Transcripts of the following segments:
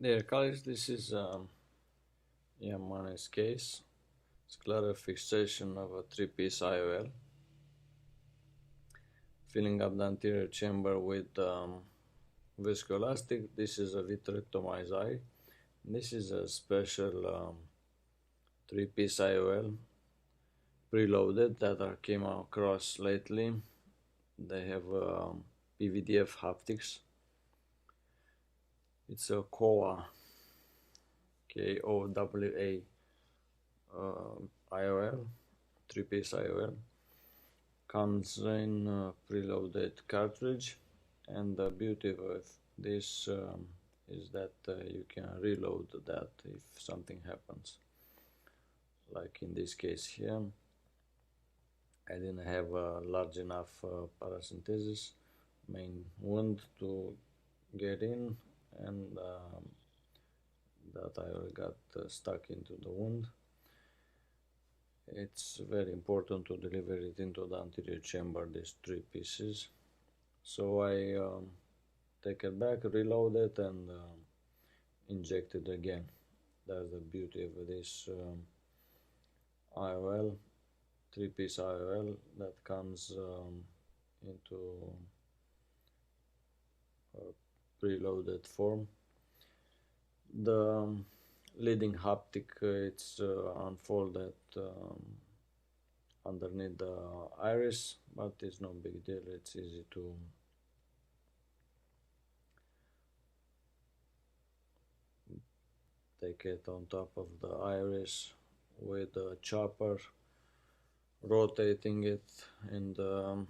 Dear colleagues, this is Yamane's case, scleral fixation of a three-piece IOL, filling up the anterior chamber with viscoelastic. This is a vitrectomized eye. This is a special three-piece IOL preloaded that I came across lately. They have PVDF haptics. It's a KOA, KOWA IOL, three-piece IOL. Comes in a preloaded cartridge, and the beauty of this is that you can reload that if something happens. Like in this case here, I didn't have a large enough paracentesis main wound to get in, and that I got stuck into the wound. It's very important to deliver it into the anterior chamber, these three pieces. So I take it back, reload it, and inject it again. That's the beauty of this IOL, three-piece IOL that comes into a preloaded form. The leading haptic, it's unfolded underneath the iris, but it's no big deal. It's easy to take it on top of the iris with a chopper, rotating it in the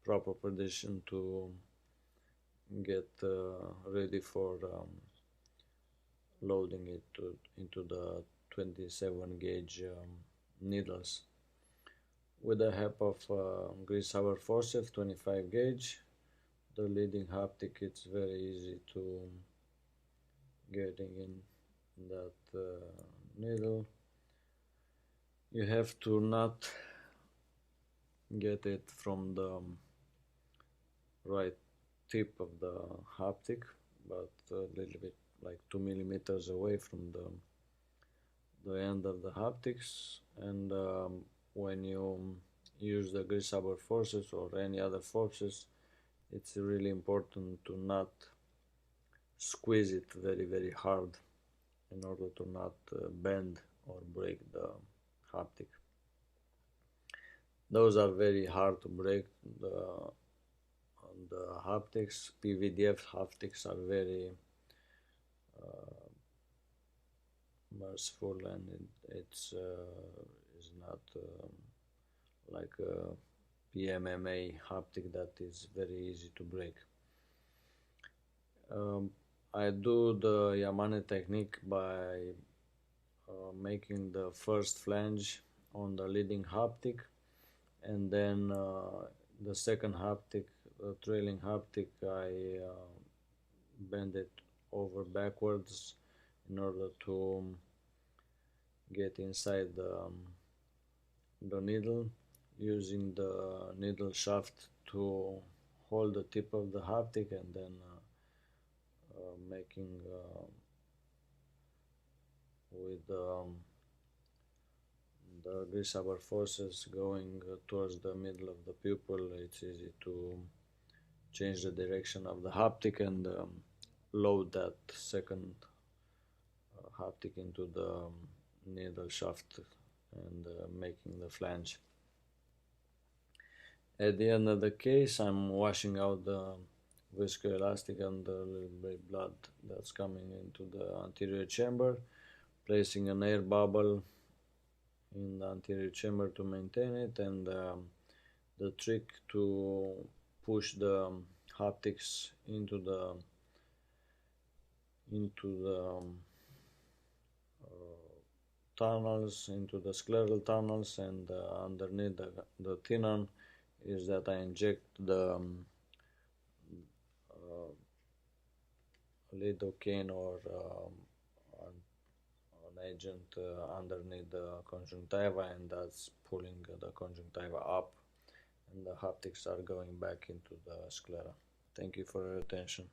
proper position to get ready for loading it into the 27 gauge needles. With the help of grease-hour forceps 25 gauge, the leading haptic, it's very easy to getting in that needle. You have to not get it from the right tip of the haptic, but a little bit like 2 millimeters away from the end of the haptics. And when you use the grease-hour forceps or any other forceps, it's really important to not squeeze it very hard in order to not bend or break the haptic. Those are very hard to break. The haptics, PVDF haptics, are very merciful, and it's not like a PMMA haptic that is very easy to break. I do the Yamane technique by making the first flange on the leading haptic, and then the second haptic, the trailing haptic, I bend it over backwards in order to get inside the needle, using the needle shaft to hold the tip of the haptic, and then making with the grease-hour forces going towards the middle of the pupil. It's easy to change the direction of the haptic and load that second haptic into the needle shaft and making the flange. At the end of the case, I'm washing out the viscoelastic and the little bit blood that's coming into the anterior chamber, placing an air bubble in the anterior chamber to maintain it, and the trick to push the haptics into the tunnels, into the scleral tunnels, and underneath the tenon, is that I inject the lidocaine or an agent underneath the conjunctiva, and that's pulling the conjunctiva up, and the haptics are going back into the sclera. Thank you for your attention.